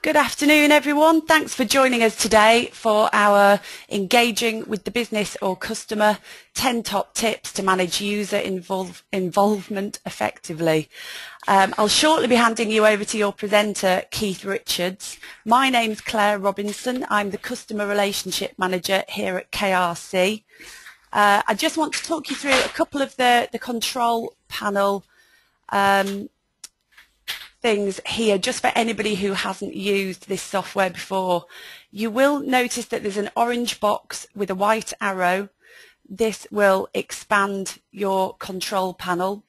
Good afternoon, everyone. Thanks for joining us today for our Engaging with the Business or Customer 10 Top Tips to Manage User Involvement Effectively. I'll shortly be handing you over to your presenter, Keith Richards. My name's Claire Robinson. I'm the Customer Relationship Manager here at KRC. I just want to talk you through a couple of the control panel things here, just for anybody who hasn't used this software before. You will notice that there's an orange box with a white arrow. This will expand your control panel.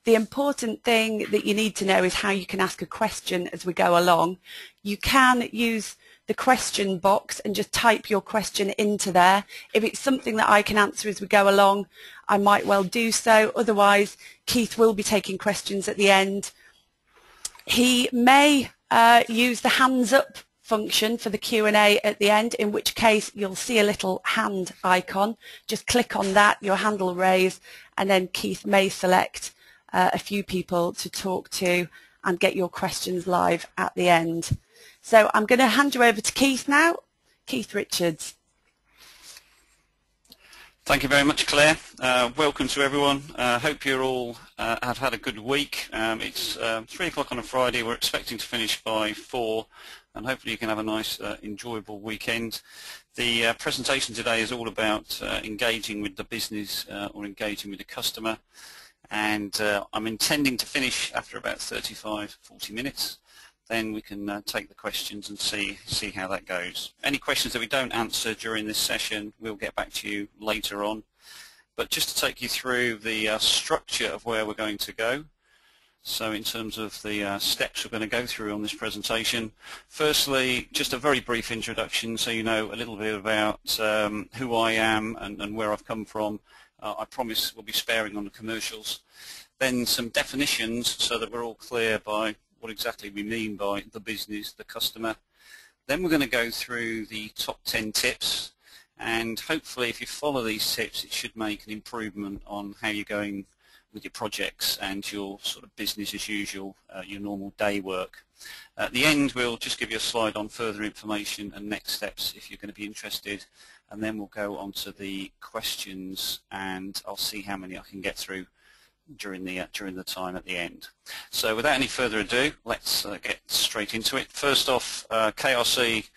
The important thing that you need to know is how you can ask a question as we go along. You can use the question box and just type your question into there. If it's something that I can answer as we go along, I might well do so. Otherwise, Keith will be taking questions at the end. He may use the hands up function for the Q&A at the end, in which case you'll see a little hand icon. Just click on that, your hand will raise, and then Keith may select a few people to talk to and get your questions live at the end. So I'm going to hand you over to Keith now. Keith Richards. Thank you very much, Claire. Welcome to everyone. Hope you all have had a good week. It's 3 o'clock on a Friday. We're expecting to finish by 4, and hopefully you can have a nice, enjoyable weekend. The presentation today is all about engaging with the business or engaging with the customer, and I'm intending to finish after about 35-40 minutes. Then we can take the questions and see how that goes. Any questions that we don't answer during this session, we'll get back to you later on. But just to take you through the structure of where we're going to go. So in terms of the steps we're going to go through on this presentation, firstly, just a very brief introduction so you know a little bit about who I am and where I've come from. I promise we'll be sparing on the commercials. Then some definitions so that we're all clear by what exactly we mean by the business, the customer. Then we're going to go through the top 10 tips, and hopefully if you follow these tips it should make an improvement on how you're going with your projects and your sort of business as usual, your normal day work. At the end we'll just give you a slide on further information and next steps if you're going to be interested, and then we'll go on to the questions and I'll see how many I can get through during the time at the end. So without any further ado, let's get straight into it. First off, KRC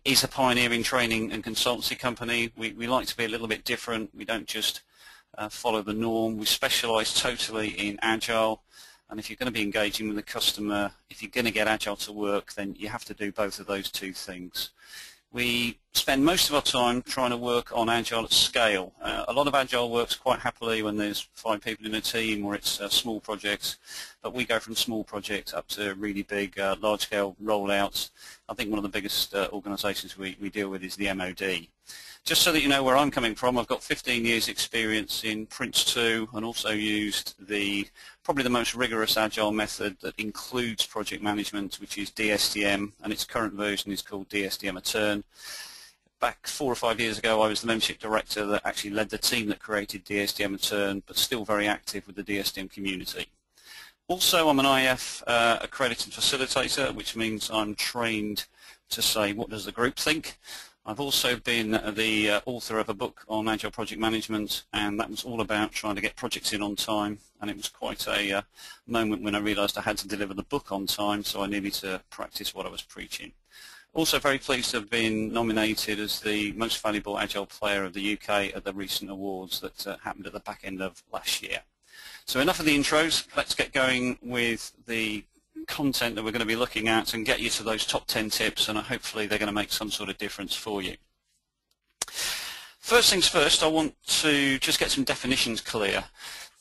is a pioneering training and consultancy company. We like to be a little bit different. We don't just follow the norm. We specialise totally in agile, and if you're going to be engaging with the customer, if you're going to get agile to work, then you have to do both of those two things. We spend most of our time trying to work on agile at scale. A lot of agile works quite happily when there's 5 people in a team or it's small projects, but we go from small projects up to really big, large-scale rollouts. I think one of the biggest organisations we deal with is the MOD. Just so that you know where I'm coming from, I've got 15 years experience in Prince2 and also used probably the most rigorous agile method that includes project management, which is DSDM, and its current version is called DSDM a Turn. Back 4 or 5 years ago I was the membership director that actually led the team that created DSDM a Turn, but still very active with the DSDM community. Also, I'm an IF accredited facilitator, which means I'm trained to say what does the group think. I've also been the author of a book on agile project management, and that was all about trying to get projects in on time, and it was quite a moment when I realised I had to deliver the book on time, so I needed to practice what I was preaching. Also very pleased to have been nominated as the most valuable agile player of the UK at the recent awards that happened at the back end of last year. So enough of the intros, let's get going with the content that we're going to be looking at and get you to those top 10 tips, and hopefully they're going to make some sort of difference for you. First things first, I want to just get some definitions clear.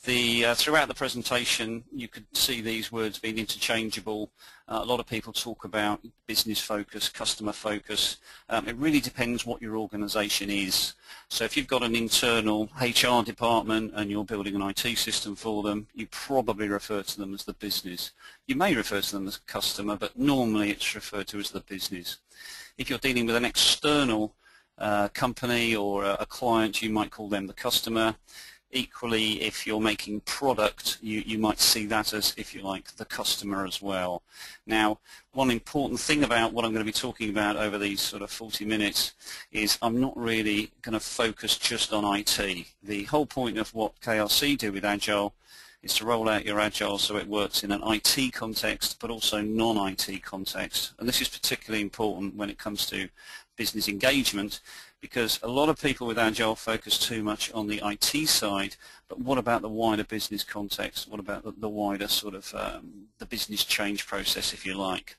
Throughout the presentation you could see these words being interchangeable. A lot of people talk about business focus, customer focus. It really depends what your organisation is. So if you've got an internal HR department and you're building an IT system for them, you probably refer to them as the business. You may refer to them as customer, but normally it's referred to as the business. If you're dealing with an external company or a client, you might call them the customer. Equally, if you're making product, you might see that as, if you like, the customer as well. Now, one important thing about what I'm going to be talking about over these sort of 40 minutes is I'm not really going to focus just on IT. The whole point of what KRC do with Agile is to roll out your Agile so it works in an IT context but also non-IT context. And this is particularly important when it comes to business engagement, because a lot of people with Agile focus too much on the IT side, but what about the wider business context? What about the wider sort of the business change process, if you like?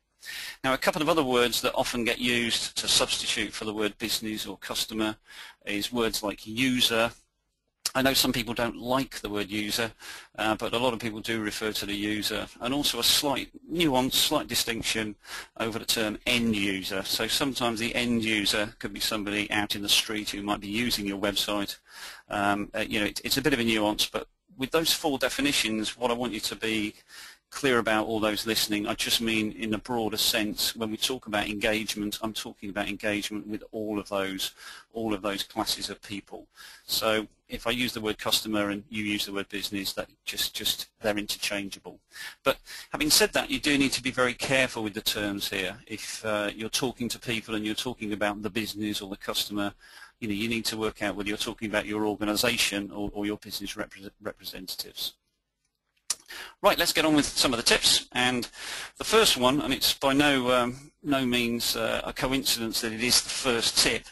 Now, a couple of other words that often get used to substitute for the word business or customer is words like user. I know some people don't like the word user, but a lot of people do refer to the user, and also a slight nuance, slight distinction over the term end user. So sometimes the end user could be somebody out in the street who might be using your website. You know, it's a bit of a nuance, but with those four definitions, what I want you to be clear about, all those listening, I just mean in a broader sense. When we talk about engagement, I'm talking about engagement with all of those classes of people. So if I use the word customer and you use the word business, that just they're interchangeable. But having said that, you do need to be very careful with the terms here. If you're talking to people and you're talking about the business or the customer, you know, you need to work out whether you're talking about your organization or your business representatives. Right, let's get on with some of the tips. And the first one, and it's by no means a coincidence that it is the first tip,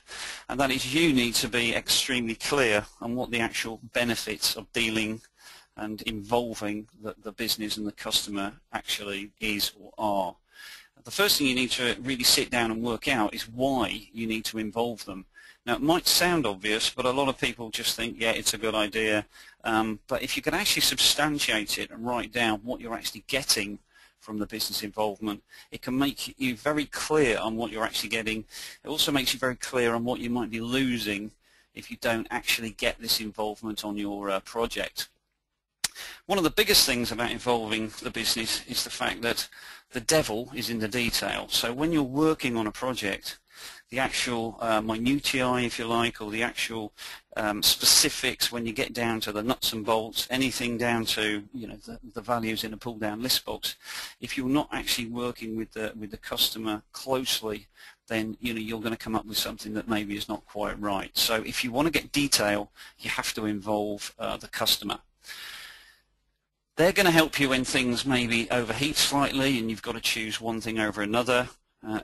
and that is you need to be extremely clear on what the actual benefits of dealing and involving the business and the customer actually is or are. The first thing you need to really sit down and work out is why you need to involve them. Now, it might sound obvious, but a lot of people just think, yeah, it's a good idea. But if you can actually substantiate it and write down what you're actually getting from the business involvement, it can make you very clear on what you're actually getting. It also makes you very clear on what you might be losing if you don't actually get this involvement on your project. One of the biggest things about involving the business is the fact that the devil is in the detail. So when you're working on a project, the actual minutiae, if you like, or the actual specifics, when you get down to the nuts and bolts, anything down to, you know, the values in a pull-down list box, if you're not actually working with the customer closely, then, you know, you're going to come up with something that maybe is not quite right. So if you want to get detail, you have to involve the customer. They're going to help you when things maybe overheat slightly and you've got to choose one thing over another.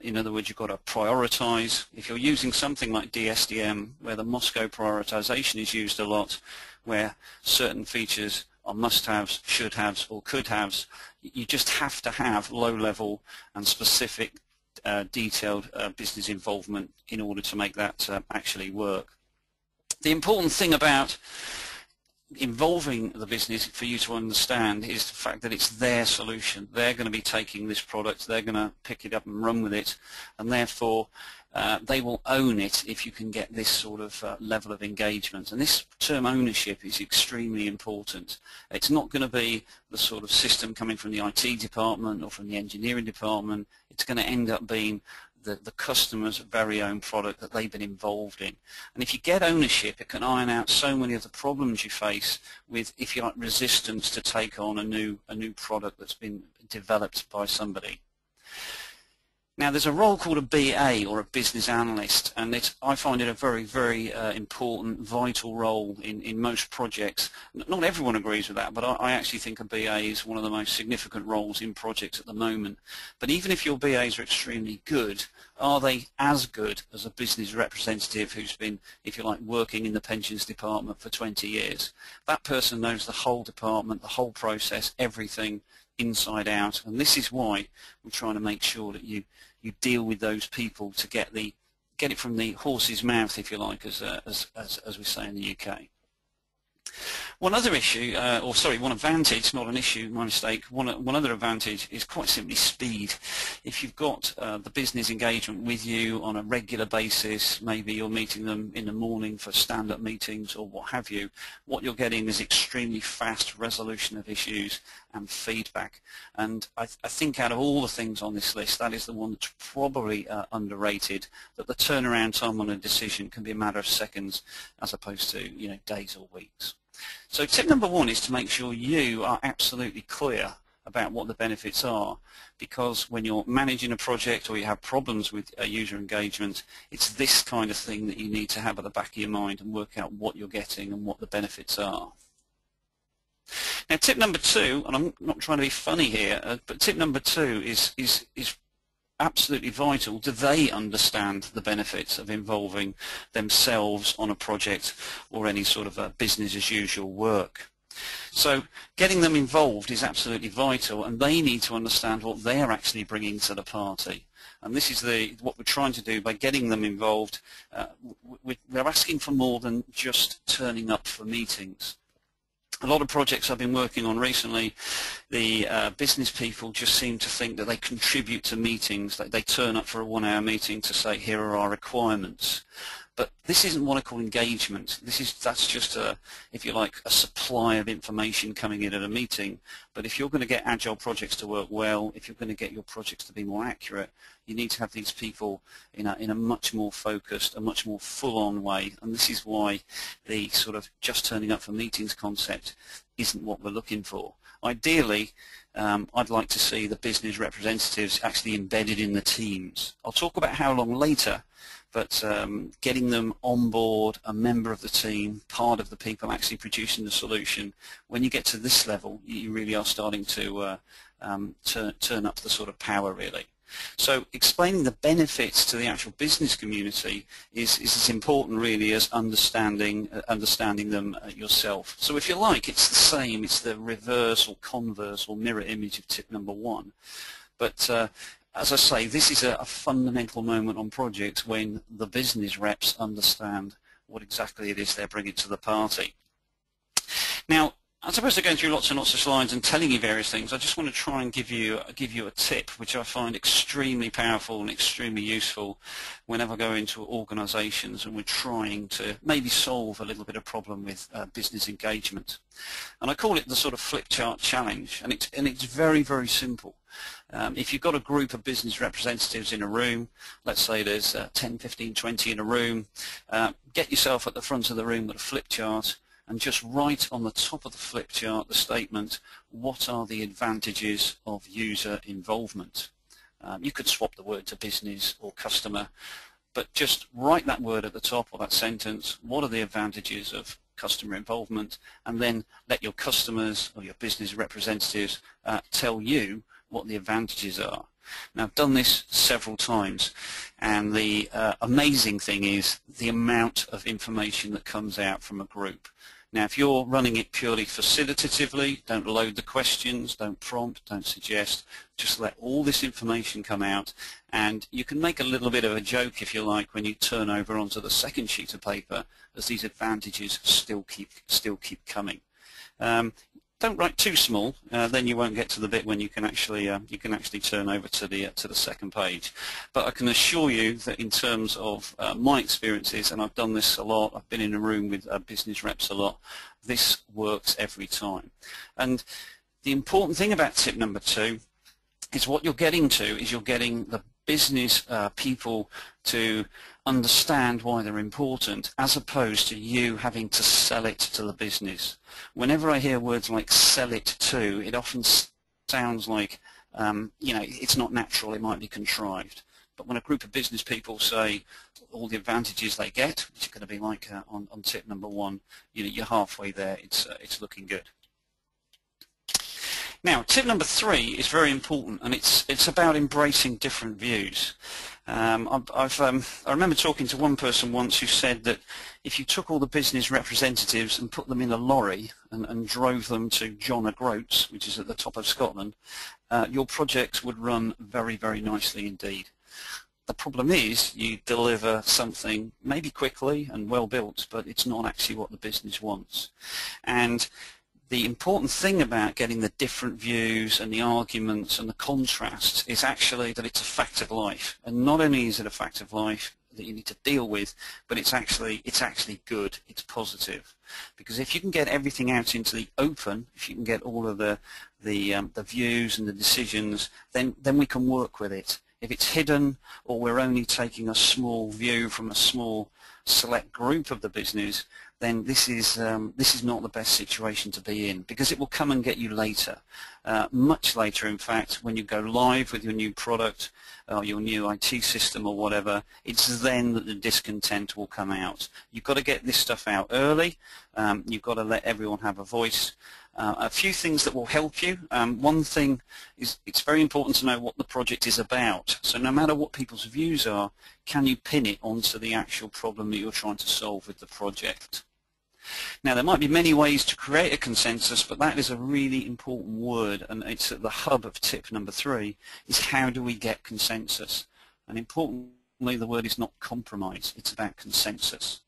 In other words, you've got to prioritize. If you're using something like DSDM, where the Moscow prioritization is used a lot, where certain features are must-haves, should-haves, or could-haves, you just have to have low-level and specific, detailed business involvement in order to make that actually work. The important thing about involving the business for you to understand is the fact that it's their solution. They're going to be taking this product, they're going to pick it up and run with it, and therefore they will own it if you can get this sort of level of engagement. And this term ownership is extremely important. It's not going to be the sort of system coming from the IT department or from the engineering department. It's going to end up being the customer's very own product that they've been involved in. And if you get ownership, it can iron out so many of the problems you face with, if you like, resistance to take on a new product that's been developed by somebody. Now, there's a role called a BA, or a business analyst, and I find it a very, very important, vital role in most projects. Not everyone agrees with that, but I actually think a BA is one of the most significant roles in projects at the moment. But even if your BAs are extremely good, are they as good as a business representative who's been, if you like, working in the pensions department for 20 years? That person knows the whole department, the whole process, everything inside out, and this is why we're trying to make sure that you deal with those people to get it from the horse's mouth, if you like, as we say in the UK. One other issue, one advantage, not an issue, my mistake, one other advantage is quite simply speed. If you've got the business engagement with you on a regular basis, maybe you're meeting them in the morning for stand-up meetings or what have you, what you're getting is extremely fast resolution of issues and feedback. And I think out of all the things on this list, that is the one that's probably underrated, that the turnaround time on a decision can be a matter of seconds as opposed to, you know, days or weeks. So tip number one is to make sure you are absolutely clear about what the benefits are, because when you're managing a project or you have problems with user engagement, it's this kind of thing that you need to have at the back of your mind and work out what you're getting and what the benefits are. Now tip number two, and I'm not trying to be funny here, but tip number two is absolutely vital. Do they understand the benefits of involving themselves on a project or any sort of business as usual work? So getting them involved is absolutely vital, and they need to understand what they're actually bringing to the party. And this is what we're trying to do by getting them involved. We're asking for more than just turning up for meetings. A lot of projects I've been working on recently, the business people just seem to think that they contribute to meetings, that they turn up for a 1-hour meeting to say, here are our requirements. But this isn't what I call engagement. That's just if you like, a supply of information coming in at a meeting. But if you're going to get agile projects to work well, if you're going to get your projects to be more accurate, you need to have these people in a much more focused, a much more full-on way. And this is why the sort of just turning up for meetings concept isn't what we're looking for. Ideally, I'd like to see the business representatives actually embedded in the teams. I'll talk about how long later, but getting them on board, a member of the team, part of the people actually producing the solution, when you get to this level, you really are starting to turn up the sort of power, really. So explaining the benefits to the actual business community is as important really as understanding them yourself. So if you like, it's the same, it's the reverse or converse or mirror image of tip number one. But as I say, this is a fundamental moment on projects when the business reps understand what exactly it is they're bringing to the party. Now, as opposed to going through lots and lots of slides and telling you various things, I just want to try and give you a tip which I find extremely powerful and extremely useful whenever I go into organisations and we're trying to maybe solve a little bit of problem with business engagement. And I call it the sort of flip chart challenge, and it's very, very simple. If you've got a group of business representatives in a room, let's say there's 10, 15, 20 in a room, get yourself at the front of the room with a flip chart and just write on the top of the flip chart the statement, what are the advantages of user involvement? You could swap the word to business or customer, but just write that word at the top or that sentence, what are the advantages of customer involvement, and then let your customers or your business representatives tell you what the advantages are. Now, I've done this several times, and the amazing thing is the amount of information that comes out from a group. Now, if you're running it purely facilitatively, don't load the questions, don't prompt, don't suggest, just let all this information come out, and you can make a little bit of a joke, if you like, when you turn over onto the second sheet of paper, as these advantages still keep coming. Don't write too small, then you won't get to the bit when you can actually turn over to the second page. But I can assure you that in terms of my experiences, and I've done this a lot, I've been in a room with business reps a lot, this works every time. And the important thing about tip number two is what you're getting to is you're getting the business people to understand why they're important, as opposed to you having to sell it to the business. Whenever I hear words like sell it to, it often sounds like it's not natural, it might be contrived. But when a group of business people say all the advantages they get, which are going to be like on tip number one, you're halfway there, it's looking good. Now, tip number three is very important, and it's about embracing different views. I remember talking to one person once who said that if you took all the business representatives and put them in a lorry and drove them to John O'Groats, which is at the top of Scotland, your projects would run very, very nicely indeed. The problem is you deliver something maybe quickly and well built, but it's not actually what the business wants. And the important thing about getting the different views and the arguments and the contrasts is actually that it's a fact of life. And not only is it a fact of life that you need to deal with, but it's actually good, it's positive. Because if you can get everything out into the open, if you can get all of the views and the decisions, then we can work with it. If it's hidden, or we're only taking a small view from a small select group of the business, then this is not the best situation to be in, because it will come and get you later, much later in fact, when you go live with your new product or your new IT system or whatever. It's then that the discontent will come out. You've got to get this stuff out early. You've got to let everyone have a voice. A few things that will help you. One thing is, it's very important to know what the project is about. So no matter what people's views are, can you pin it onto the actual problem that you're trying to solve with the project? Now, there might be many ways to create a consensus, but that is a really important word, and it's at the hub of tip number 3, is how do we get consensus? And importantly, the word is not compromise, it's about consensus.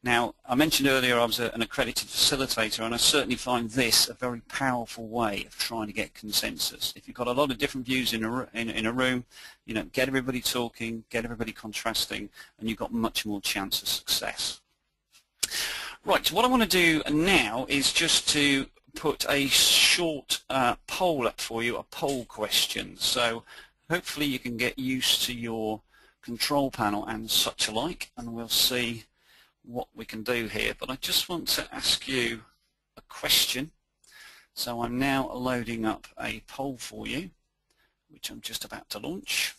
Now, I mentioned earlier I was an accredited facilitator, and I certainly find this a very powerful way of trying to get consensus. If you've got a lot of different views in a room, you know, get everybody talking, get everybody contrasting, and you've got much more chance of success. Right, so what I want to do now is just to put a short poll up for you, a poll question. So hopefully you can get used to your control panel and such alike, and we'll see what we can do here. But I just want to ask you a question. So I'm now loading up a poll for you, which I'm just about to launch.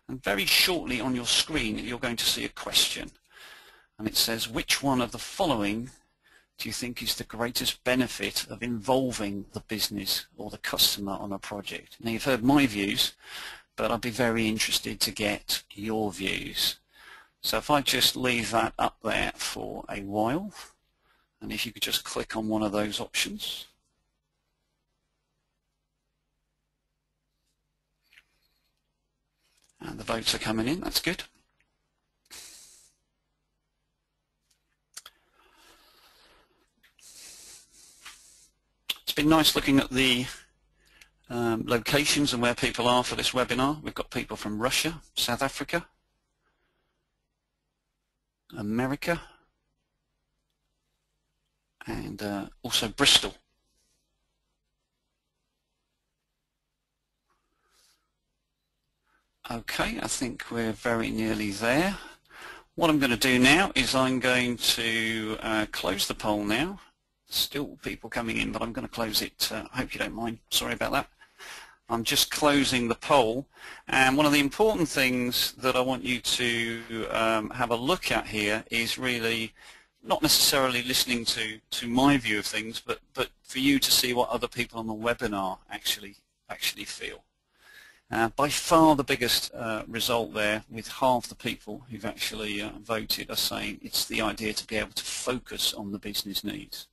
And very shortly on your screen you're going to see a question. And it says, which one of the following do you think is the greatest benefit of involving the business or the customer on a project? Now, you've heard my views, but I'd be very interested to get your views. So if I just leave that up there for a while, and if you could just click on one of those options. And the votes are coming in, that's good. It's been nice looking at the locations and where people are for this webinar. We've got people from Russia, South Africa, America, and also Bristol. Okay, I think we're very nearly there. What I'm going to do now is I'm going to close the poll now. Still people coming in, but I'm going to close it. I hope you don't mind. Sorry about that. I'm just closing the poll, and one of the important things that I want you to have a look at here is really not necessarily listening to my view of things, but for you to see what other people on the webinar actually feel. By far the biggest result there, with half the people who've actually voted, are saying it's the idea to be able to focus on the business needs.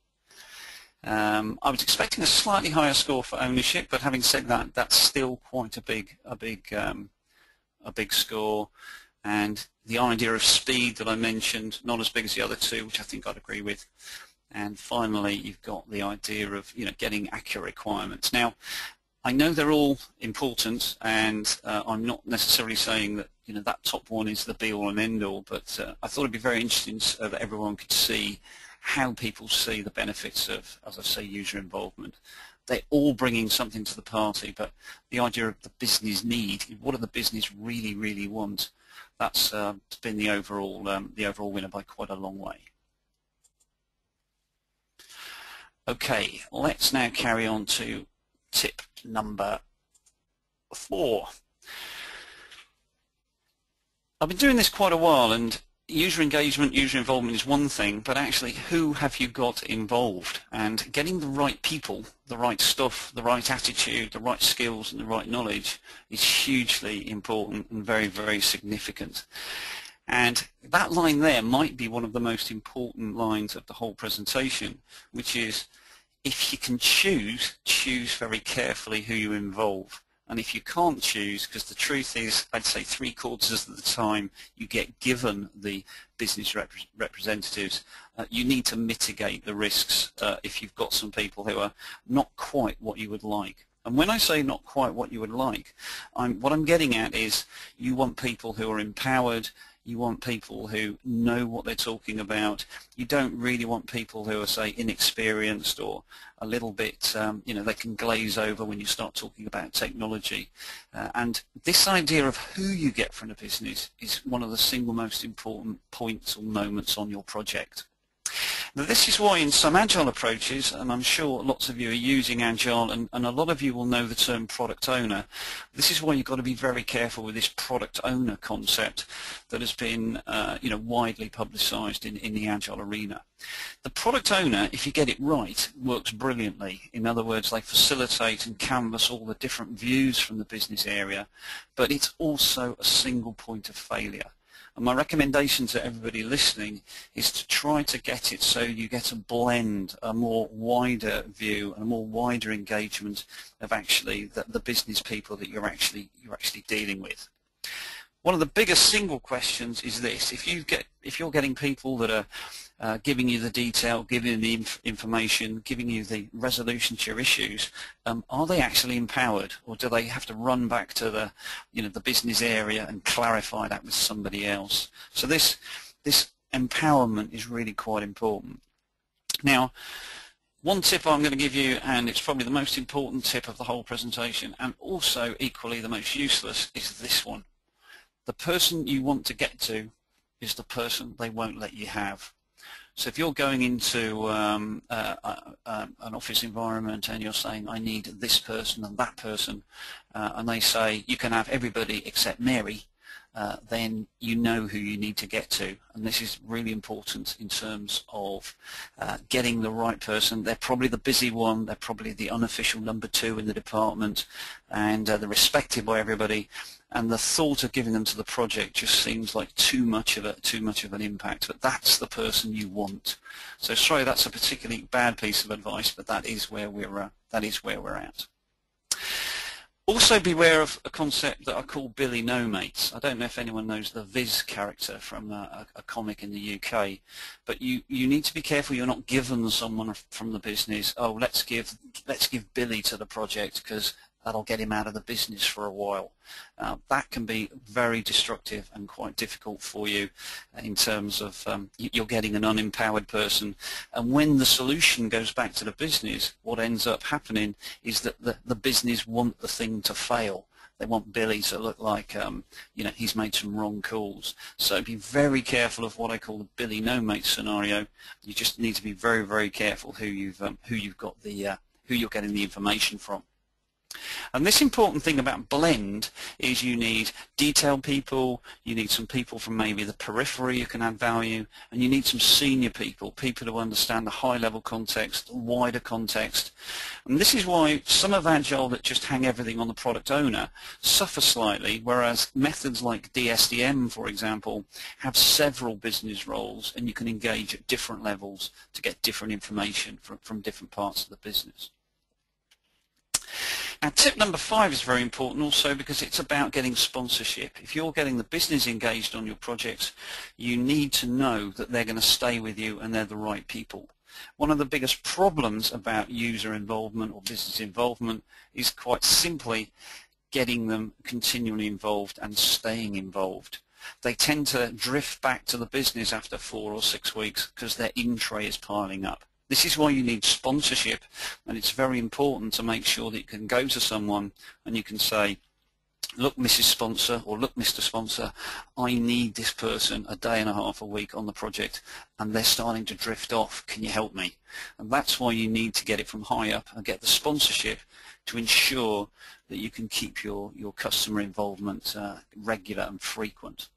I was expecting a slightly higher score for ownership, but having said that, that's still quite a big score. And the idea of speed that I mentioned, not as big as the other two, which I think I'd agree with. And finally, you've got the idea of getting accurate requirements. Now, I know they're all important, and I'm not necessarily saying that that top one is the be-all and end-all, but I thought it'd be very interesting so that everyone could see how people see the benefits of, as I say, user involvement. They're all bringing something to the party, but the idea of the business need, what do the business really want? That's been the overall winner by quite a long way. Okay, let's now carry on to tip number 4. I've been doing this quite a while, and user engagement, user involvement is one thing, but actually who have you got involved? And getting the right people, the right stuff, the right attitude, the right skills and the right knowledge is hugely important and very significant. And that line there might be one of the most important lines of the whole presentation, which is, if you can choose very carefully who you involve. And if you can't choose, because the truth is, I'd say 3/4 of the time you get given the business representatives, you need to mitigate the risks if you've got some people who are not quite what you would like. And when I say not quite what you would like, what I'm getting at is you want people who are empowered, You want people who know what they're talking about. You don't really want people who are, say, inexperienced or a little bit, they can glaze over when you start talking about technology. And this idea of who you get from the business is one of the single most important points or moments on your project. Now, this is why in some Agile approaches, and I'm sure lots of you are using Agile, and a lot of you will know the term product owner, this is why you've got to be very careful with this product owner concept that has been widely publicized in the Agile arena. The product owner, if you get it right, works brilliantly. In other words, they facilitate and canvas all the different views from the business area, but it's also a single point of failure. And my recommendation to everybody listening is to try to get it so you get a blend, a more wider view, and a more wider engagement of actually the business people that you're actually dealing with. One of the biggest single questions is this: if you're getting people that are giving you the detail, giving you the information, giving you the resolution to your issues, are they actually empowered, or do they have to run back to the business area and clarify that with somebody else? So this empowerment is really quite important. Now, one tip I'm going to give you, and it's probably the most important tip of the whole presentation, and also equally the most useless, is this one. The person you want to get to is the person they won't let you have. So if you're going into an office environment and you're saying, I need this person and that person, and they say, you can have everybody except Mary, then you know who you need to get to. And this is really important in terms of getting the right person. They're probably the busy one, they're probably the unofficial number 2 in the department, and they're respected by everybody. And the thought of giving them to the project just seems like too much of an impact. But that's the person you want. So sorry, that's a particularly bad piece of advice, but that is where we're at. Also beware of a concept that I call Billy No Mates. I don't know if anyone knows the Viz character from a comic in the UK, but you need to be careful you're not giving someone from the business, oh, let's give Billy to the project because that'll get him out of the business for a while. That can be very destructive and quite difficult for you in terms of you're getting an unempowered person. And when the solution goes back to the business, what ends up happening is that the business want the thing to fail. They want Billy to look like he's made some wrong calls. So be very careful of what I call the Billy No Mate scenario. You just need to be very, very careful who you're getting the information from. And this important thing about blend is you need detailed people, you need some people from maybe the periphery who can add value, and you need some senior people who understand the high-level context, the wider context. And this is why some of Agile that just hang everything on the product owner suffer slightly, whereas methods like DSDM, for example, have several business roles, and you can engage at different levels to get different information from different parts of the business. Now, tip number 5 is very important also because it's about getting sponsorship. If you're getting the business engaged on your projects, you need to know that they're going to stay with you and they're the right people. One of the biggest problems about user involvement or business involvement is quite simply getting them continually involved and staying involved. They tend to drift back to the business after 4 or 6 weeks because their in-tray is piling up. This is why you need sponsorship, and it's very important to make sure that you can go to someone and you can say, look, Mrs. Sponsor, or look, Mr. Sponsor, I need this person a day and a half a week on the project, and they're starting to drift off. Can you help me? And that's why you need to get it from high up and get the sponsorship to ensure that you can keep your customer involvement regular and frequent.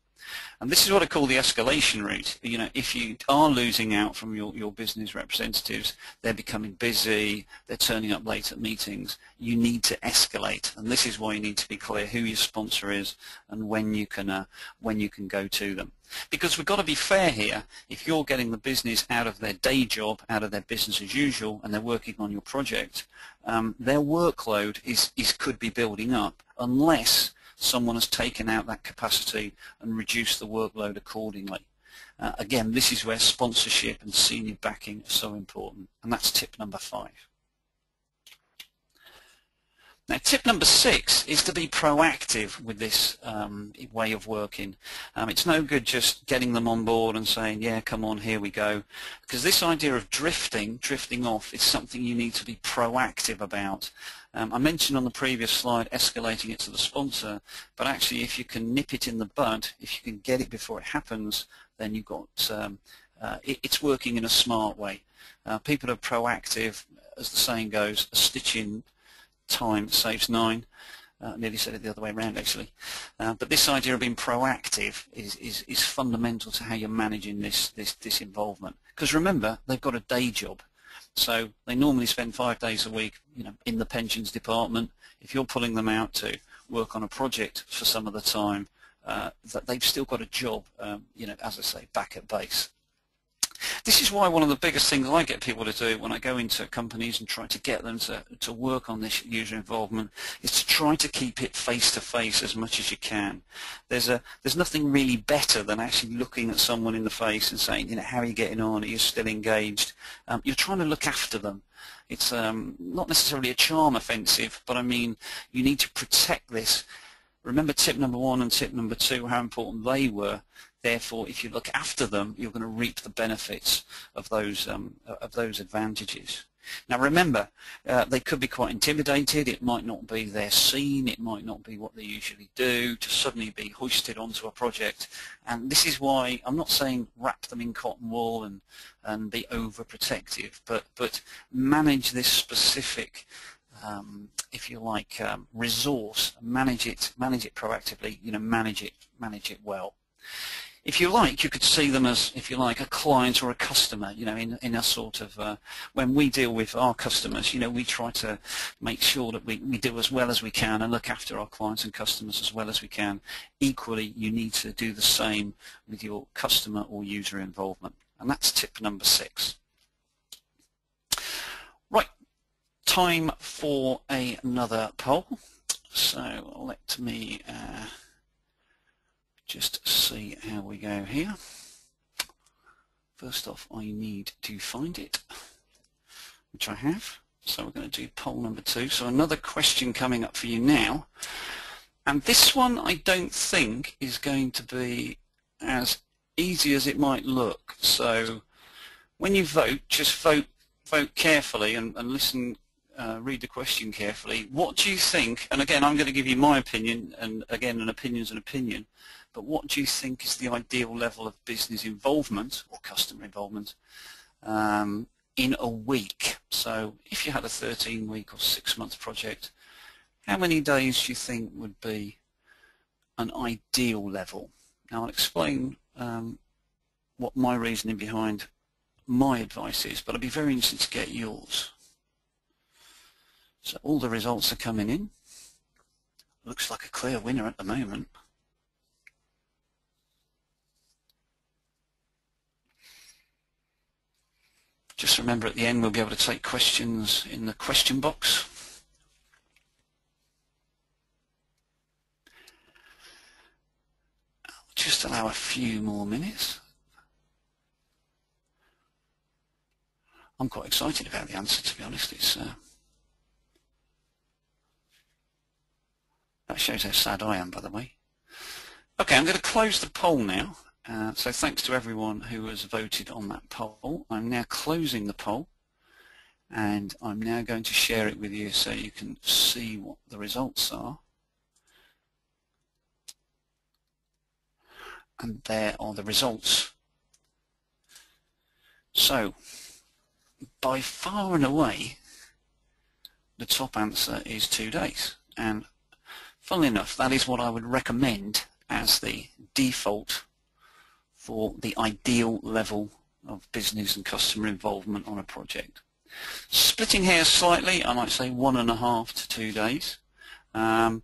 And this is what I call the escalation route. If you are losing out from your business representatives, they're becoming busy, they're turning up late at meetings, you need to escalate. And this is why you need to be clear who your sponsor is and when you can go to them. Because we've got to be fair here. If you're getting the business out of their day job, out of their business as usual, and they're working on your project, their workload could be building up unless someone has taken out that capacity and reduced the workload accordingly. Again, this is where sponsorship and senior backing are so important, and that's tip number 5. Now, tip number 6 is to be proactive with this way of working. It's no good just getting them on board and saying, yeah, come on, here we go. Because this idea of drifting off, is something you need to be proactive about. I mentioned on the previous slide escalating it to the sponsor, but actually if you can nip it in the bud, if you can get it before it happens, then you've got, it's working in a smart way. People are proactive, as the saying goes, a stitch in time saves 9. I nearly said it the other way around actually. But this idea of being proactive is fundamental to how you're managing this involvement. Because remember, they've got a day job. So they normally spend 5 days a week, in the pensions department. If you're pulling them out to work on a project for some of the time, that they've still got a job, as I say, back at base. This is why one of the biggest things I get people to do when I go into companies and try to get them to work on this user involvement is to try to keep it face-to-face as much as you can. There's nothing really better than actually looking at someone in the face and saying, how are you getting on? Are you still engaged? You're trying to look after them. It's not necessarily a charm offensive, but I mean, you need to protect this. Remember tip number 1 and tip number 2, how important they were. Therefore, if you look after them, you're going to reap the benefits of those advantages. Now remember, they could be quite intimidated. It might not be their scene. It might not be what they usually do to suddenly be hoisted onto a project. And this is why I'm not saying wrap them in cotton wool and be overprotective, but manage this specific, if you like, resource. Manage it proactively. Manage it well. If you like, you could see them as, if you like, a client or a customer, in a sort of, when we deal with our customers, we try to make sure that we do as well as we can and look after our clients and customers as well as we can. Equally, you need to do the same with your customer or user involvement. And that's tip number 6. Right, time for another poll. So let me just see how we go here. First off, I need to find it, which I have. So we're going to do poll number 2. So another question coming up for you now. And this one I don't think is going to be as easy as it might look. So when you vote, just vote carefully and listen, read the question carefully. What do you think, and again I'm going to give you my opinion, and again an opinion's an opinion, but what do you think is the ideal level of business involvement or customer involvement in a week? So if you had a 13-week or 6-month project, how many days do you think would be an ideal level? Now I'll explain what my reasoning behind my advice is, but I'd be very interested to get yours. So all the results are coming in. Looks like a clear winner at the moment. Just remember at the end we'll be able to take questions in the question box. I'll just allow a few more minutes. I'm quite excited about the answer, to be honest. It's that shows how sad I am, by the way. Okay, I'm going to close the poll now. So thanks to everyone who has voted on that poll. I'm now closing the poll, and I'm now going to share it with you so you can see what the results are. And there are the results. So, by far and away, the top answer is 2 days. And funnily enough, that is what I would recommend as the default for the ideal level of business and customer involvement on a project. Splitting hairs slightly, I might say 1.5 to 2 days. And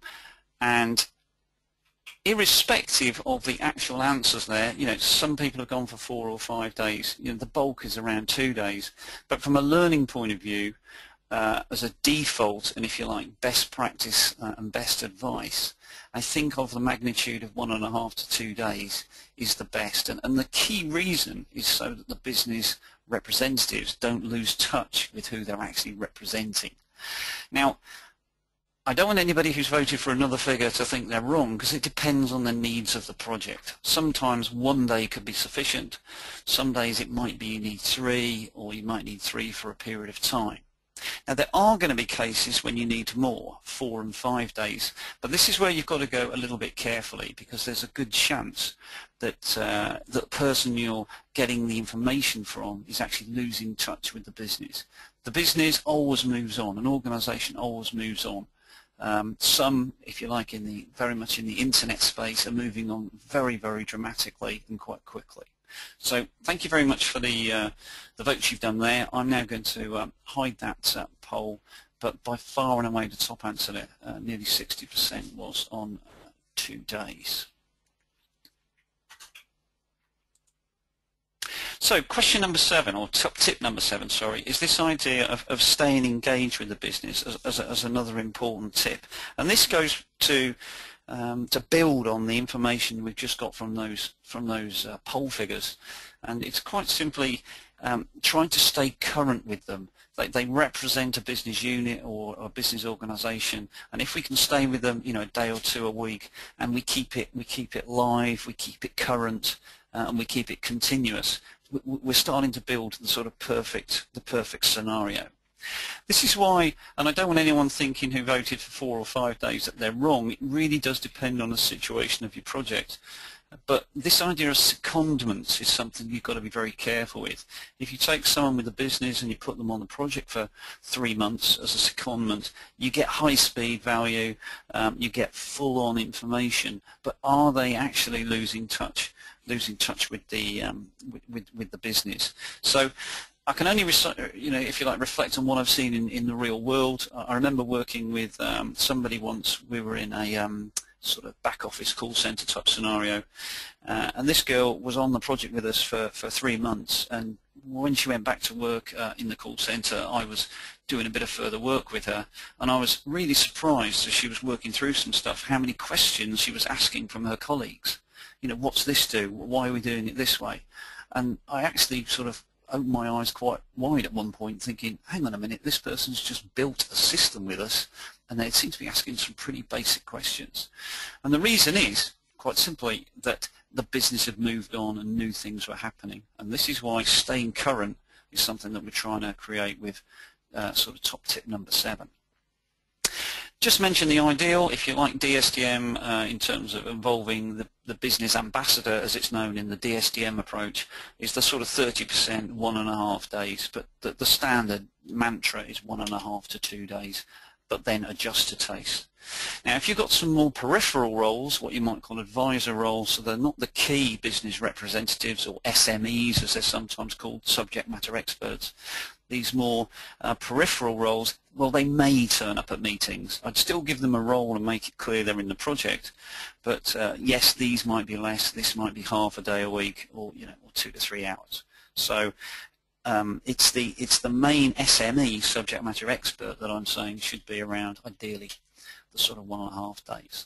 irrespective of the actual answers there, some people have gone for 4 or 5 days. The bulk is around 2 days. But from a learning point of view, as a default, and if you like, best practice and best advice, I think of the magnitude of 1.5 to 2 days is the best. And the key reason is so that the business representatives don't lose touch with who they're actually representing. Now, I don't want anybody who's voted for another figure to think they're wrong, because it depends on the needs of the project. Sometimes one day could be sufficient. Some days it might be you need 3, or you might need 3 for a period of time. Now there are going to be cases when you need more, 4 and 5 days, but this is where you've got to go a little bit carefully, because there's a good chance that the person you're getting the information from is actually losing touch with the business. The business always moves on, an organisation always moves on. Some, if you like, very much in the internet space, are moving on very, very dramatically and quite quickly. So thank you very much for the votes you've done there. I'm now going to hide that poll, but by far and away the top answer there, nearly 60%, was on 2 days. So question number 7, or tip number 7, sorry, is this idea of staying engaged with the business as another important tip. And this goes to build on the information we've just got from those poll figures. And it's quite simply trying to stay current with them. They represent a business unit or a business organisation, and if we can stay with them, a day or 2 a week, and we keep it live, we keep it current, and we keep it continuous, we're starting to build the sort of perfect scenario. This is why, and I don't want anyone thinking who voted for 4 or 5 days that they're wrong. It really does depend on the situation of your project. But this idea of secondments is something you've got to be very careful with. If you take someone with a business and you put them on the project for 3 months as a secondment, you get high-speed value, you get full-on information, but are they actually losing touch with the business? So I can only, if you like, reflect on what I've seen in the real world. I remember working with somebody once. We were in a sort of back office call center type scenario, and this girl was on the project with us for 3 months, and when she went back to work in the call center, I was doing a bit of further work with her, and I was really surprised as she was working through some stuff how many questions she was asking from her colleagues. What's this do? Why are we doing it this way? And I actually sort of opened my eyes quite wide at one point, thinking, hang on a minute, this person's just built a system with us, and they seem to be asking some pretty basic questions. And the reason is, quite simply, that the business had moved on and new things were happening. And this is why staying current is something that we're trying to create with sort of top tip number 7. Just mention the ideal, if you like, DSDM in terms of involving the business ambassador, as it's known in the DSDM approach, is the sort of 30%, 1.5 days, but the standard mantra is 1.5 to 2 days, but then adjust to taste. Now, if you've got some more peripheral roles, what you might call advisor roles, so they're not the key business representatives, or SMEs as they're sometimes called, subject matter experts, these more peripheral roles, well, they may turn up at meetings. I'd still give them a role and make it clear they're in the project, but yes, these might be less, this might be half a day a week, or or 2 to 3 hours. So it's the main SME, subject matter expert, that I'm saying should be around, ideally, the sort of 1.5 days.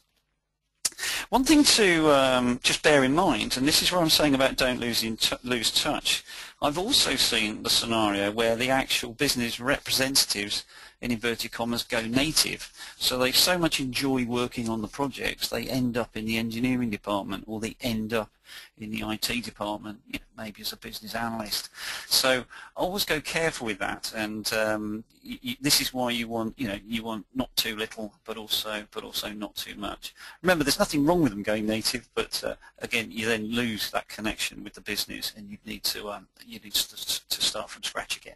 One thing to just bear in mind, and this is what I'm saying about don't lose touch, I've also seen the scenario where the actual business representatives, in inverted commas, go native. So they so much enjoy working on the projects, they end up in the engineering department, or they end up in the IT department, maybe as a business analyst. So always go careful with that, and this is why you want not too little, but also not too much. Remember, there's nothing wrong with them going native, but again, you then lose that connection with the business, and you need to start from scratch again.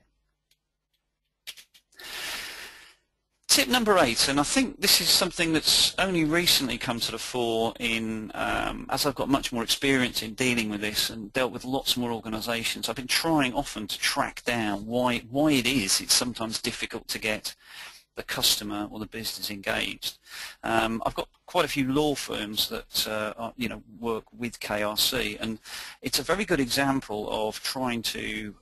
Tip number 8, and I think this is something that's only recently come to the fore in, as I've got much more experience in dealing with this and dealt with lots more organisations, I've been trying often to track down why it is it's sometimes difficult to get the customer or the business engaged. I've got quite a few law firms that work with KRC, and it's a very good example of trying to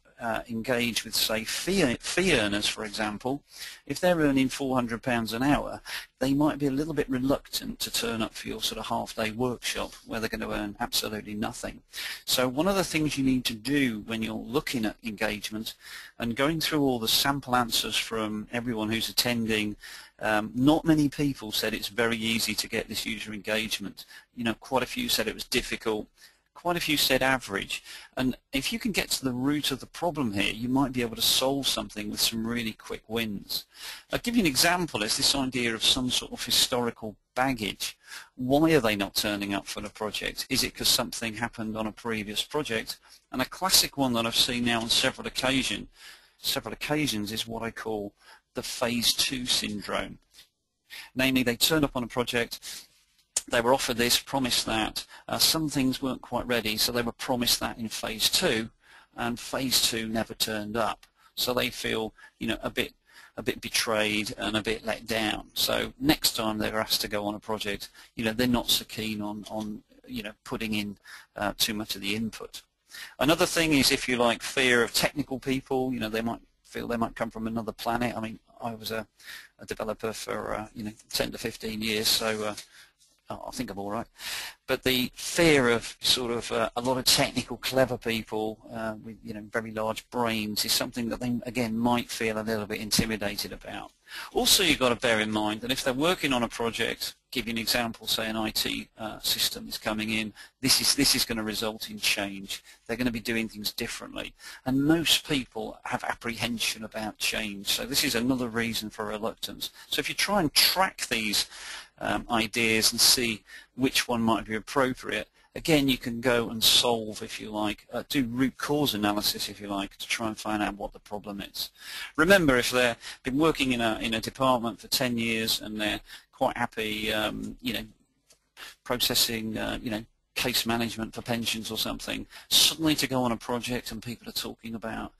engage with, say, fee earners, for example. If they're earning £400 an hour, they might be a little bit reluctant to turn up for your sort of half-day workshop where they're going to earn absolutely nothing. So one of the things you need to do when you're looking at engagement and going through all the sample answers from everyone who's attending Not many people said it's very easy to get this user engagement. Quite a few said it was difficult. Quite a few said average. And if you can get to the root of the problem here, you might be able to solve something with some really quick wins. I'll give you an example. It's this idea of some sort of historical baggage. Why are they not turning up for the project? Is it because something happened on a previous project? And a classic one that I've seen now on several occasions is what I call the phase 2 syndrome. Namely, they turn up on a project, they were offered this, promised that, some things weren't quite ready, so they were promised that in phase 2, and phase 2 never turned up. So they feel, a bit betrayed and a bit let down. So next time they're asked to go on a project, they're not so keen on putting in too much of the input. Another thing is, if you like, fear of technical people. They might feel they might come from another planet. I mean, I was a developer for 10 to 15 years, so I think I'm all right. But the fear of sort of a lot of technical, clever people with very large brains is something that they again might feel a little bit intimidated about. Also, you've got to bear in mind that if they're working on a project, give you an example, say an IT system is coming in, this is going to result in change. They're going to be doing things differently, and most people have apprehension about change. So this is another reason for reluctance. So if you try and track these ideas and see which one might be appropriate, again, you can go and solve, if you like, do root cause analysis, if you like, to try and find out what the problem is. Remember, if they've been working in a department for 10 years and they're quite happy, processing, case management for pensions or something, suddenly to go on a project and people are talking about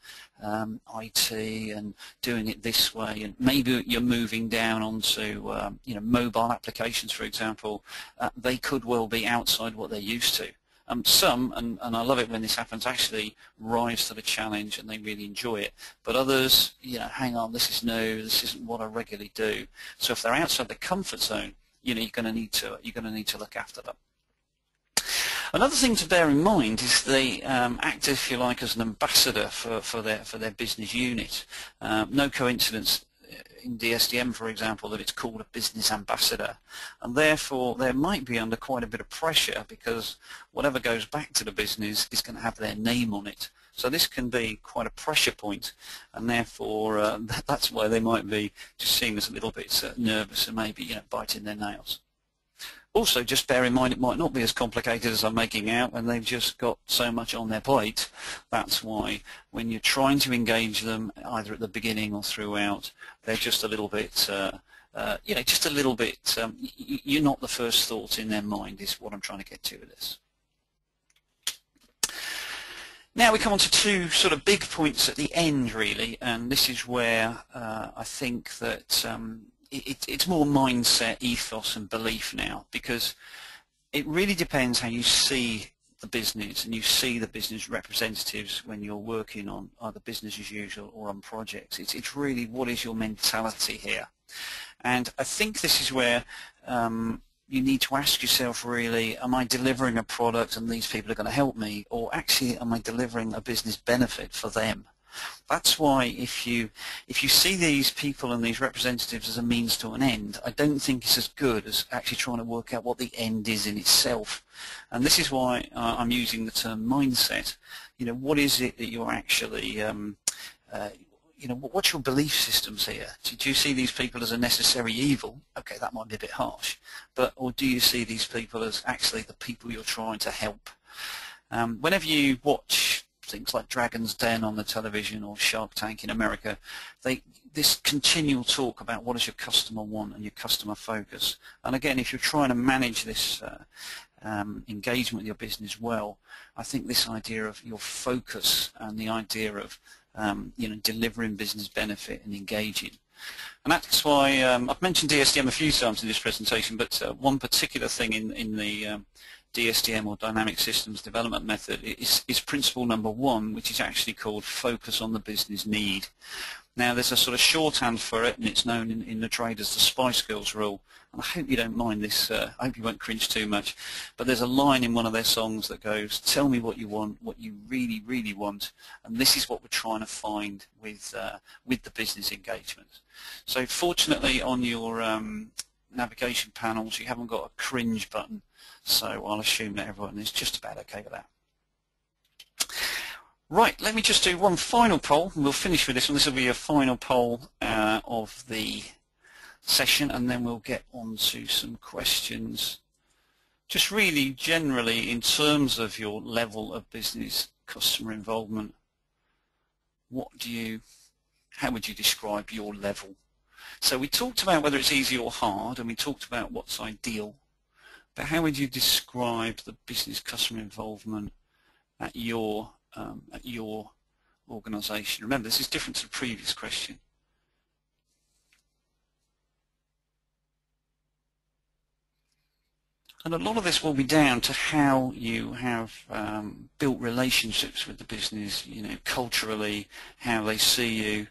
IT and doing it this way, and maybe you're moving down onto mobile applications, for example, they could well be outside what they're used to. Some, and I love it when this happens, actually rise to the challenge and they really enjoy it. But others, hang on, this is new, this isn't what I regularly do. So if they're outside the comfort zone, you're going to need to look after them. Another thing to bear in mind is they act, if you like, as an ambassador for their business unit. No coincidence in DSDM, for example, that it's called a business ambassador, and therefore they might be under quite a bit of pressure because whatever goes back to the business is going to have their name on it. So this can be quite a pressure point, and therefore that's why they might be just seen as a little bit nervous and maybe biting their nails. Also, just bear in mind it might not be as complicated as I'm making out, and they've just got so much on their plate. That's why when you're trying to engage them, either at the beginning or throughout, they're just a little bit, you're not the first thought in their mind, is what I'm trying to get to with this. Now we come on to two sort of big points at the end, really, and this is where I think that it's more mindset, ethos and belief now, because it really depends how you see the business and you see the business representatives when you're working on either business as usual or on projects. It's really, what is your mentality here? And I think this is where you need to ask yourself, really, am I delivering a product and these people are going to help me, or actually am I delivering a business benefit for them? That's why if you see these people and these representatives as a means to an end, I don't think it's as good as actually trying to work out what the end is in itself. And this is why I'm using the term mindset. What is it that you're actually, what's your belief systems here? Do you see these people as a necessary evil? Okay, that might be a bit harsh. Or do you see these people as actually the people you're trying to help? Whenever you watch things like Dragon's Den on the television or Shark Tank in America, this continual talk about what does your customer want and your customer focus. And again, if you're trying to manage this engagement with your business well, I think this idea of your focus and the idea of delivering business benefit and engaging. And that's why I've mentioned DSDM a few times in this presentation, but one particular thing in the DSDM, or Dynamic Systems Development Method, is principle number 1, which is actually called focus on the business need. Now there's a sort of shorthand for it, and it's known in the trade as the Spice Girls rule. And I hope you don't mind this, I hope you won't cringe too much, but there's a line in one of their songs that goes, tell me what you want, what you really, really want, and this is what we're trying to find with the business engagement. So fortunately on your navigation panels you haven't got a cringe button, so I'll assume that everyone is just about okay with that. Right, let me just do one final poll, and we'll finish with this one. This will be a final poll of the session, and then we'll get on to some questions. Just really generally in terms of your level of business customer involvement, how would you describe your level? So we talked about whether it's easy or hard, and we talked about what's ideal, but how would you describe the business customer involvement at your organisation? Remember, this is different to the previous question. And a lot of this will be down to how you have built relationships with the business, culturally, how they see you.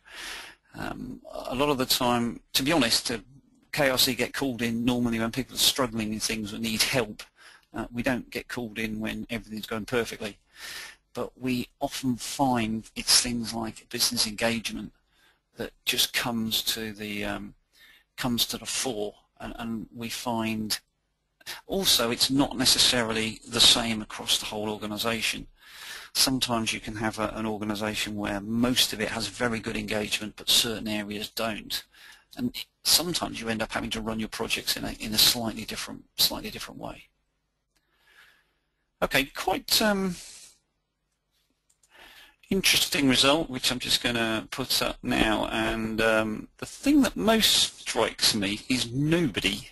A lot of the time, to be honest, KRC get called in normally when people are struggling in things or need help. We don't get called in when everything's going perfectly. But we often find it's things like business engagement that just comes to the fore, and we find also it's not necessarily the same across the whole organisation. Sometimes you can have an organisation where most of it has very good engagement, but certain areas don't, and sometimes you end up having to run your projects in a slightly different way. Okay, quite interesting result, which I'm just going to put up now, and the thing that most strikes me is nobody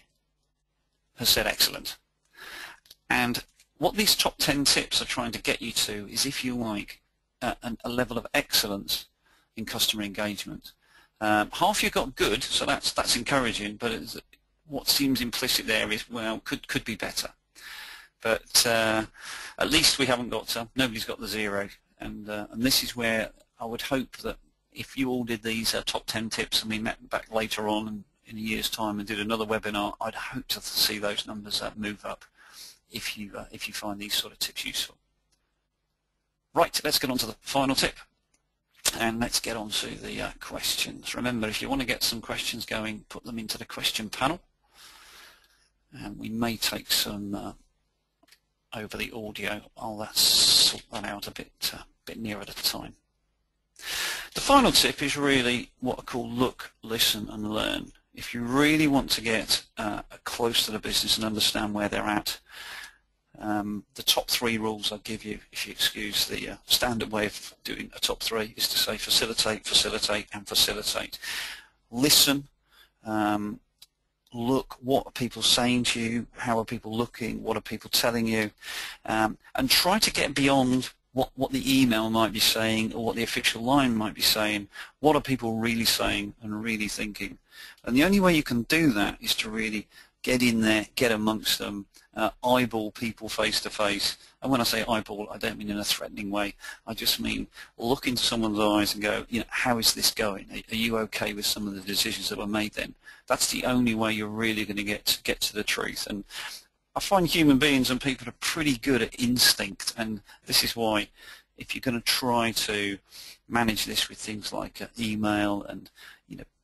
has said excellent. And what these top 10 tips are trying to get you to is, if you like, a level of excellence in customer engagement. Half you got good, so that's encouraging, but what seems implicit there is, well, could be better. But at least we haven't got nobody's got the 0. And this is where I would hope that if you all did these top 10 tips and we met back later on and in a year's time and did another webinar, I'd hope to see those numbers move up if you find these sort of tips useful. Right, let's get on to the final tip, and let's get on to the questions. Remember, if you want to get some questions going, put them into the question panel, and we may take some over the audio. I'll sort that out a bit nearer the time. The final tip is really what I call look, listen and learn. If you really want to get close to the business and understand where they're at, the top 3 rules I'll give you, if you excuse the standard way of doing a top 3, is to say facilitate, facilitate and facilitate. Listen, look, what are people saying to you, how are people looking, what are people telling you, and try to get beyond what the email might be saying or what the official line might be saying. What are people really saying and really thinking? And the only way you can do that is to really get in there, get amongst them, eyeball people face to face. And when I say eyeball, I don't mean in a threatening way. I just mean look into someone's eyes and go, how is this going? Are you okay with some of the decisions that were made then? That's the only way you're really going to get to the truth. And I find human beings and people are pretty good at instinct, and this is why, if you're going to try to manage this with things like email and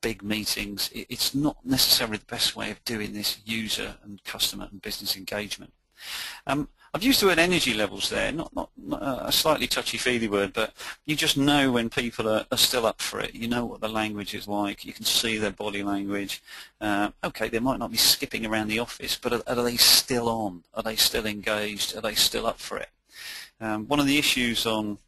big meetings, it's not necessarily the best way of doing this user and customer and business engagement. I've used the word energy levels there, not a slightly touchy-feely word, but you just know when people are still up for it. You know what the language is like. You can see their body language. Okay, they might not be skipping around the office, but are they still on? Are they still engaged? Are they still up for it? One of the issues on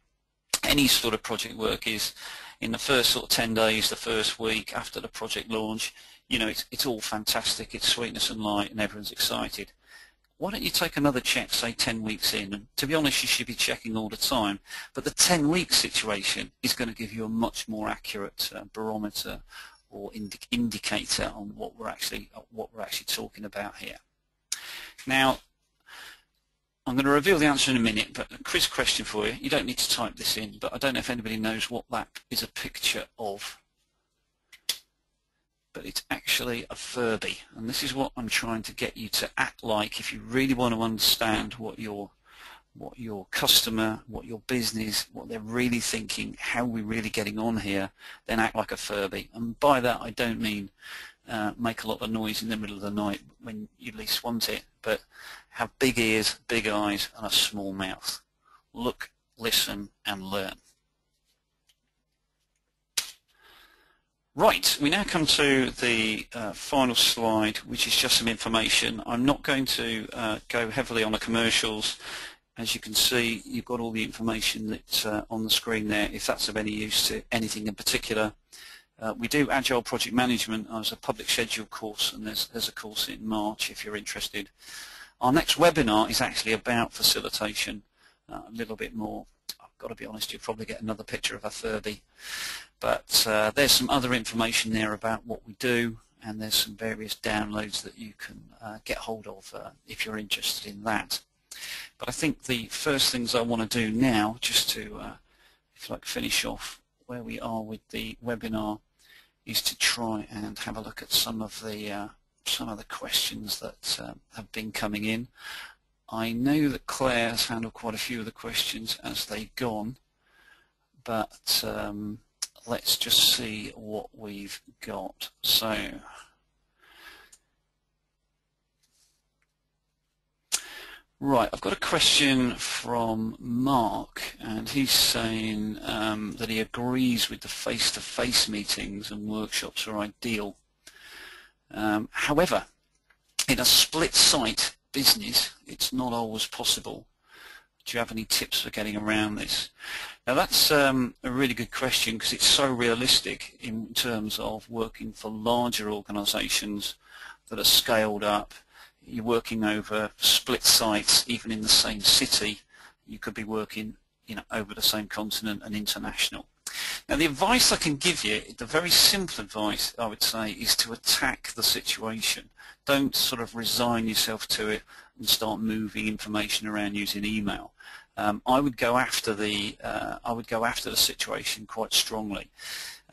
any sort of project work is in the first sort of 10 days, the first week after the project launch, it's all fantastic. It's sweetness and light and everyone's excited. Why don't you take another check, say 10 weeks in? And to be honest, you should be checking all the time. But the 10-week situation is going to give you a much more accurate barometer or indicator on what we're actually talking about here. Now, I'm going to reveal the answer in a minute, but a quiz question for you. You don't need to type this in, but I don't know if anybody knows what that is a picture of. but it's actually a Furby, and this is what I'm trying to get you to act like if you really want to understand what your customer, what your business, what they're really thinking, how we're really getting on here, then act like a Furby. And by that I don't mean make a lot of noise in the middle of the night when you least want it, but have big ears, big eyes and a small mouth. Look, listen and learn. Right, we now come to the final slide, which is just some information. I'm not going to go heavily on the commercials. As you can see, you've got all the information that's on the screen there, if that's of any use to anything in particular. We do Agile Project Management as a public scheduled course, and there's a course in March if you're interested. Our next webinar is actually about facilitation, a little bit more. I've got to be honest, you'll probably get another picture of a Furby. But there's some other information there about what we do, and there's some various downloads that you can get hold of if you're interested in that. But I think the first things I want to do now, just to, if you like, finish off where we are with the webinar, is to try and have a look at some of the questions that have been coming in. I know that Claire has handled quite a few of the questions as they've gone, but let's just see what we've got. So, right, I've got a question from Mark, and he's saying that he agrees with the face-to-face meetings and workshops are ideal. However, in a split-site business, it's not always possible. Do you have any tips for getting around this? Now that's a really good question, because it's so realistic in terms of working for larger organisations that are scaled up. You're working over split sites, even in the same city. You could be working, over the same continent and international. Now the advice I can give you, the very simple advice I would say, is to attack the situation. Don't sort of resign yourself to it and start moving information around using email. I would go after the situation quite strongly.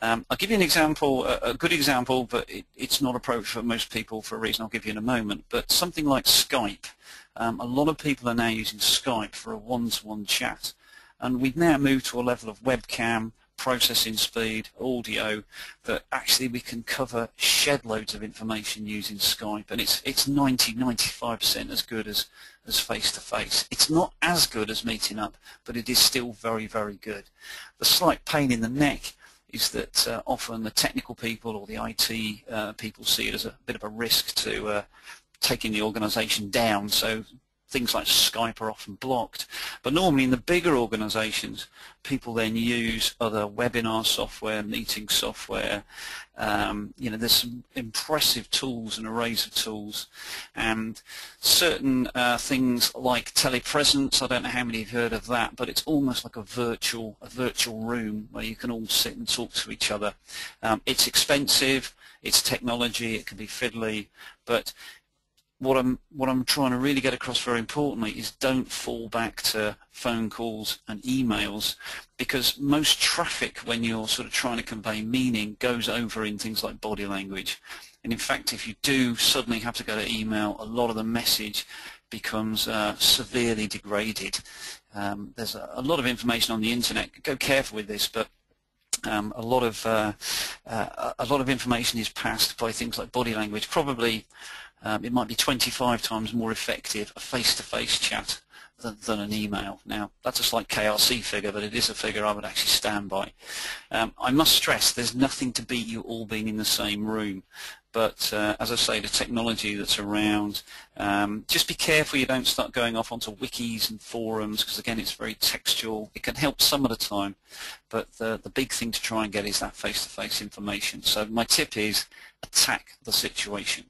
I'll give you an example, a good example, but it's not appropriate for most people for a reason I'll give you in a moment. But something like Skype. A lot of people are now using Skype for a one-to-one chat, and we've now moved to a level of webcam, processing speed, audio, that actually we can cover shed loads of information using Skype, and it's 90–95% as good as face-to-face. It's not as good as meeting up, but it is still very, very good. The slight pain in the neck is that often the technical people or the IT people see it as a bit of a risk to taking the organisation down, so things like Skype are often blocked. But normally in the bigger organisations, people then use other webinar software, meeting software. There's some impressive tools and arrays of tools, and certain things like telepresence. I don't know how many have heard of that, but it's almost like a virtual room where you can all sit and talk to each other. It's expensive, it's technology, it can be fiddly, but what I'm trying to really get across very importantly is don't fall back to phone calls and emails, because most traffic when you're sort of trying to convey meaning goes over in things like body language. And in fact, if you do suddenly have to go to email, a lot of the message becomes severely degraded. There's a lot of information on the internet. Go careful with this, but a lot of information is passed by things like body language. Probably it might be 25 times more effective a face-to-face chat than an email. Now that's a slight KRC figure, but it is a figure I would actually stand by. I must stress there's nothing to beat you all being in the same room, but as I say, the technology that's around, just be careful you don't start going off onto wikis and forums, because again it's very textual. It can help some of the time, but the big thing to try and get is that face-to-face information. So my tip is attack the situation.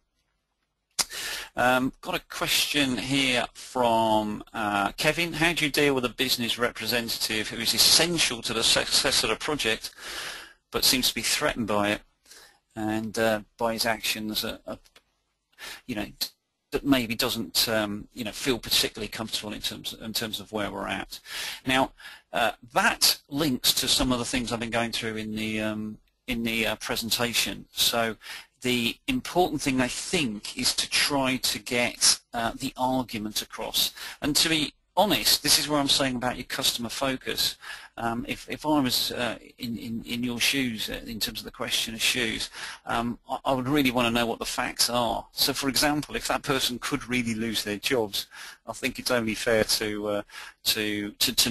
Got a question here from Kevin. How do you deal with a business representative who is essential to the success of the project but seems to be threatened by it and by his actions, that maybe doesn't feel particularly comfortable in terms of where we're at? Now that links to some of the things I've been going through in the presentation. So the important thing, I think, is to try to get the argument across. And to be honest, this is where I'm saying about your customer focus. If I was in your shoes, in terms of the question of shoes, I would really want to know what the facts are. So, for example, if that person could really lose their jobs, I think it's only fair to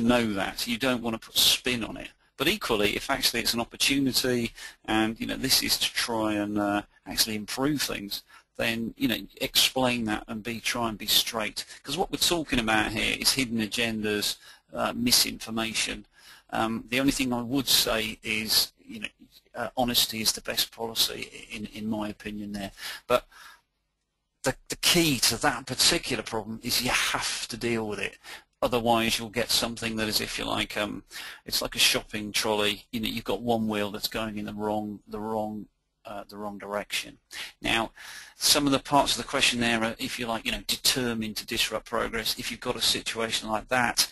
know that. You don't want to put spin on it. But equally, if actually it's an opportunity, and this is to try and actually improve things, then explain that and try and be straight. Because what we're talking about here is hidden agendas, misinformation. The only thing I would say is honesty is the best policy in my opinion there. But the key to that particular problem is you have to deal with it. Otherwise, you'll get something that is, if you like, it's like a shopping trolley. You've got one wheel that's going in the wrong direction. Now, some of the parts of the question there are, if you like, determined to disrupt progress. If you've got a situation like that,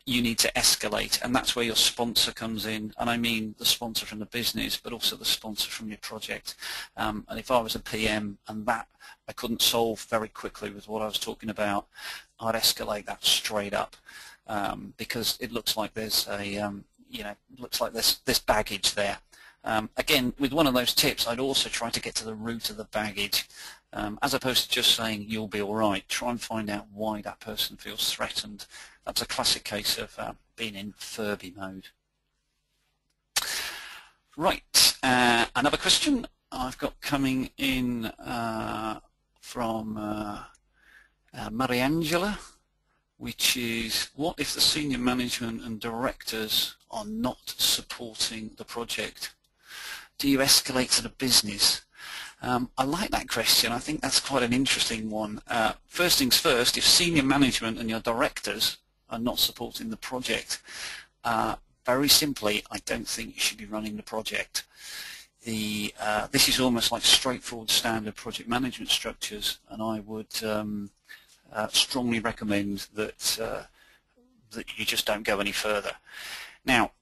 you need to escalate, and that's where your sponsor comes in. And I mean the sponsor from the business, but also the sponsor from your project. And if I was a PM and that I couldn't solve very quickly with what I was talking about, I'd escalate that straight up, because it looks like there's there's baggage there. Again, with one of those tips, I'd also try to get to the root of the baggage, as opposed to just saying you'll be all right. Try and find out why that person feels threatened. That's a classic case of being in Furby mode. Right, another question I've got coming in from Mariangela, which is, what if the senior management and directors are not supporting the project? Do you escalate to the business? I like that question. I think that's quite an interesting one. First things first, if senior management and your directors are not supporting the project, very simply, I don't think you should be running the project. This is almost like straightforward standard project management structures, and I would strongly recommend that you just don't go any further. Now,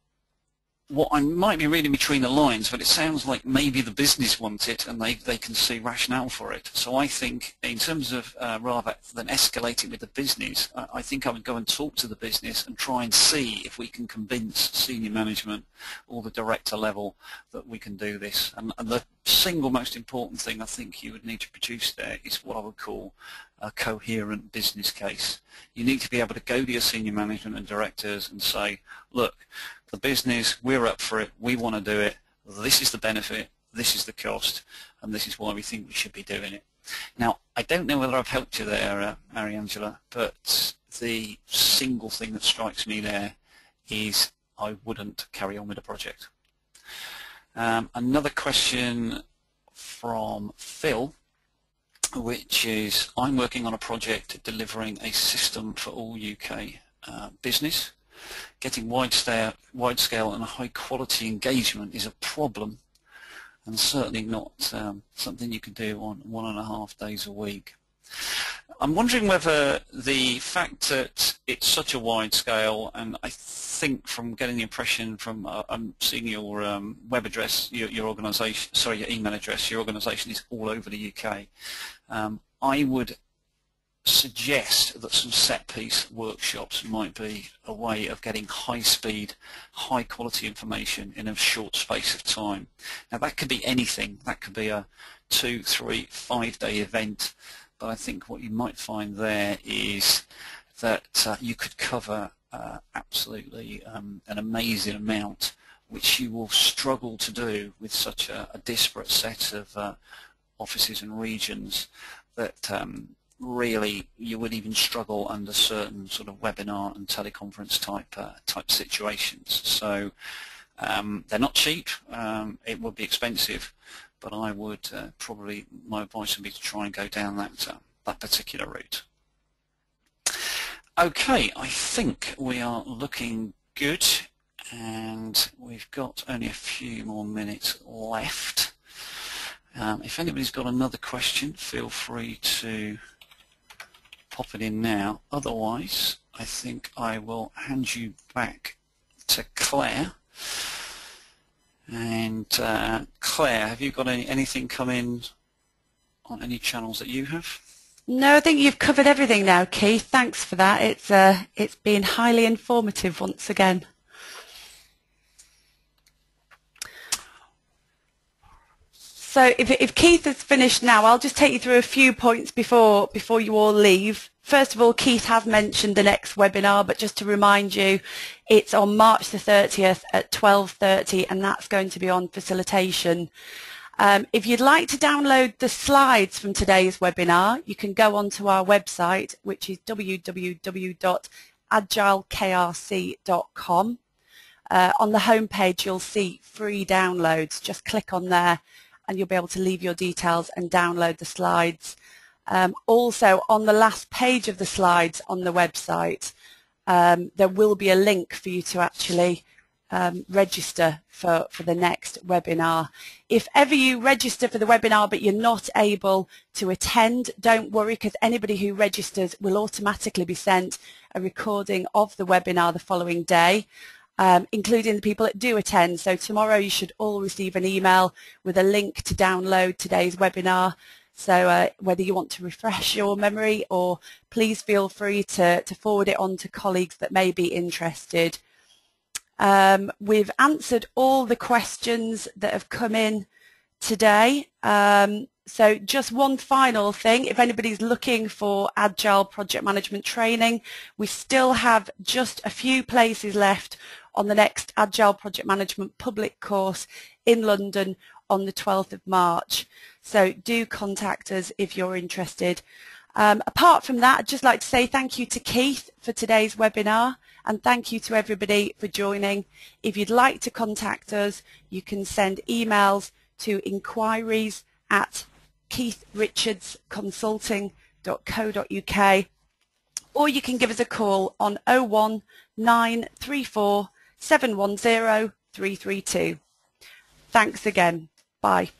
what I might be reading between the lines, but it sounds like maybe the business want it and they can see rationale for it. So I think, in terms of rather than escalating with the business, I think I would go and talk to the business and try and see if we can convince senior management or the director level that we can do this. And the single most important thing I think you would need to produce there is what I would call a coherent business case. You need to be able to go to your senior management and directors and say, look, the business, we're up for it, we want to do it, this is the benefit, this is the cost, and this is why we think we should be doing it. Now, I don't know whether I've helped you there, Mariangela, but the single thing that strikes me there is I wouldn't carry on with the project. Another question from Phil, which is, I'm working on a project delivering a system for all UK business. Getting wide scale and high quality engagement is a problem, and certainly not something you can do on 1.5 days a week. I'm wondering whether the fact that it's such a wide scale, and I think from getting the impression from I'm seeing your web address, your organisation, sorry, your email address, your organisation is all over the UK. I would suggest that some set-piece workshops might be a way of getting high-speed, high-quality information in a short space of time. Now, that could be anything. That could be a 2-, 3-, 5-day event, but I think what you might find there is that you could cover absolutely an amazing amount, which you will struggle to do with such a disparate set of offices and regions that really you would even struggle under certain sort of webinar and teleconference type situations. So they're not cheap. It would be expensive, but I would probably, my advice would be to try and go down that particular route. Okay, I think we are looking good, and we've got only a few more minutes left. If anybody's got another question, feel free to pop it in now. Otherwise, I think I will hand you back to Claire. And Claire, have you got anything come in on any channels that you have? No, I think you've covered everything now, Keith. Thanks for that. It's been highly informative once again. So if Keith has finished now, I'll just take you through a few points before you all leave. First of all, Keith has mentioned the next webinar, but just to remind you, it's on March the 30th at 12:30, and that's going to be on facilitation. If you'd like to download the slides from today's webinar, you can go onto our website, which is www.agileKRC.com. On the home page, you'll see free downloads. Just click on there and you'll be able to leave your details and download the slides. Also, on the last page of the slides on the website, there will be a link for you to actually register for the next webinar. If ever you register for the webinar but you're not able to attend, don't worry, because anybody who registers will automatically be sent a recording of the webinar the following day, including the people that do attend. So tomorrow you should all receive an email with a link to download today's webinar. So whether you want to refresh your memory, or please feel free to forward it on to colleagues that may be interested. We've answered all the questions that have come in today. So just one final thing, if anybody's looking for Agile project management training, we still have just a few places left on the next Agile project management public course in London on the 12th of March. So do contact us if you're interested. Apart from that, I'd just like to say thank you to Keith for today's webinar, and thank you to everybody for joining. If you'd like to contact us, you can send emails to inquiries@keithrichardsconsulting.co.uk, or you can give us a call on 01934 710 332. Thanks again. Bye.